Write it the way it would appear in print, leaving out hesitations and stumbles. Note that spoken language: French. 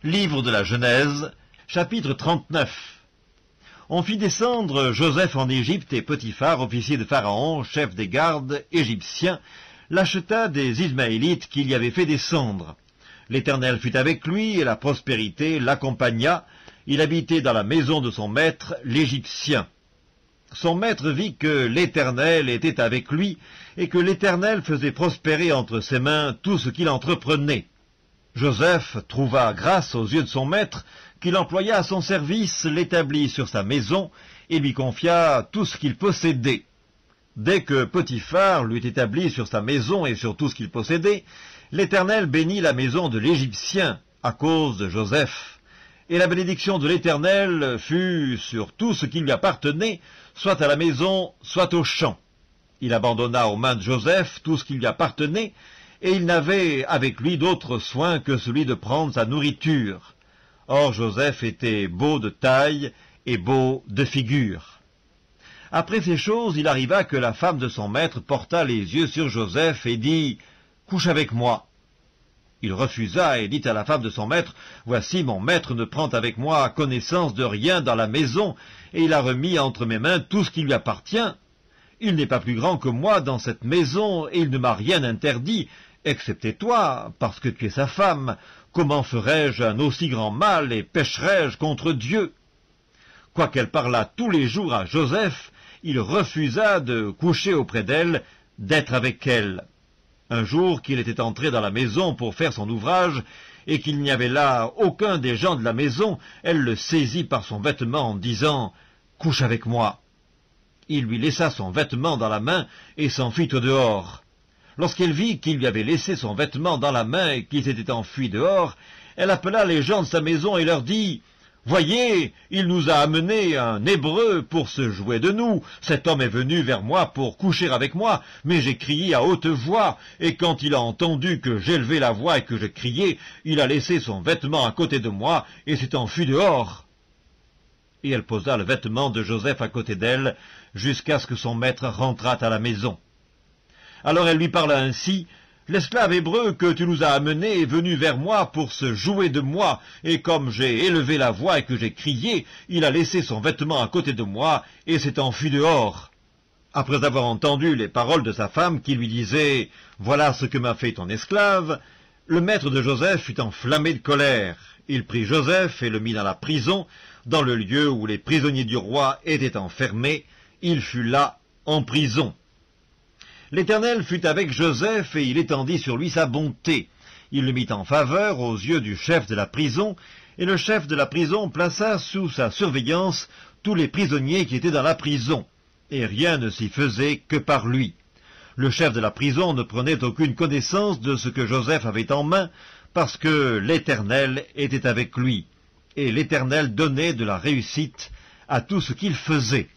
Livre de la Genèse, chapitre 39. On fit descendre Joseph en Égypte, et Potiphar, officier de Pharaon, chef des gardes égyptiens, l'acheta des Ismaélites qu'il y avait fait descendre. L'Éternel fut avec lui, et la prospérité l'accompagna. Il habitait dans la maison de son maître, l'Égyptien. Son maître vit que l'Éternel était avec lui, et que l'Éternel faisait prospérer entre ses mains tout ce qu'il entreprenait. Joseph trouva grâce aux yeux de son maître, qu'il employa à son service, l'établit sur sa maison, et lui confia tout ce qu'il possédait. Dès que Potiphar l'eut établi sur sa maison et sur tout ce qu'il possédait, l'Éternel bénit la maison de l'Égyptien à cause de Joseph. Et la bénédiction de l'Éternel fut sur tout ce qui lui appartenait, soit à la maison, soit au champ. Il abandonna aux mains de Joseph tout ce qui lui appartenait, et il n'avait avec lui d'autre soin que celui de prendre sa nourriture. Or Joseph était beau de taille et beau de figure. Après ces choses, il arriva que la femme de son maître porta les yeux sur Joseph et dit « Couche avec moi ». Il refusa et dit à la femme de son maître « Voici, mon maître ne prend avec moi connaissance de rien dans la maison, et il a remis entre mes mains tout ce qui lui appartient. Il n'est pas plus grand que moi dans cette maison, et il ne m'a rien interdit, excepté toi, parce que tu es sa femme. Comment ferais-je un aussi grand mal, et pécherais-je contre Dieu ?» Quoiqu'elle parlât tous les jours à Joseph, il refusa de coucher auprès d'elle, d'être avec elle. Un jour qu'il était entré dans la maison pour faire son ouvrage, et qu'il n'y avait là aucun des gens de la maison, elle le saisit par son vêtement en disant « Couche avec moi ». Il lui laissa son vêtement dans la main et s'enfuit au dehors. Lorsqu'elle vit qu'il lui avait laissé son vêtement dans la main et qu'il s'était enfui dehors, elle appela les gens de sa maison et leur dit « Voyez, il nous a amené un Hébreu pour se jouer de nous. Cet homme est venu vers moi pour coucher avec moi, mais j'ai crié à haute voix, et quand il a entendu que j'élevais la voix et que je criais, il a laissé son vêtement à côté de moi et s'est enfui dehors. » Et elle posa le vêtement de Joseph à côté d'elle, jusqu'à ce que son maître rentrât à la maison. Alors elle lui parla ainsi. « L'esclave hébreu que tu nous as amené est venu vers moi pour se jouer de moi, et comme j'ai élevé la voix et que j'ai crié, il a laissé son vêtement à côté de moi et s'est enfui dehors. » Après avoir entendu les paroles de sa femme qui lui disait « Voilà ce que m'a fait ton esclave », le maître de Joseph fut enflammé de colère. Il prit Joseph et le mit dans la prison, dans le lieu où les prisonniers du roi étaient enfermés. Il fut là en prison. L'Éternel fut avec Joseph, et il étendit sur lui sa bonté. Il le mit en faveur aux yeux du chef de la prison, et le chef de la prison plaça sous sa surveillance tous les prisonniers qui étaient dans la prison, et rien ne s'y faisait que par lui. Le chef de la prison ne prenait aucune connaissance de ce que Joseph avait en main, parce que l'Éternel était avec lui, et l'Éternel donnait de la réussite à tout ce qu'il faisait.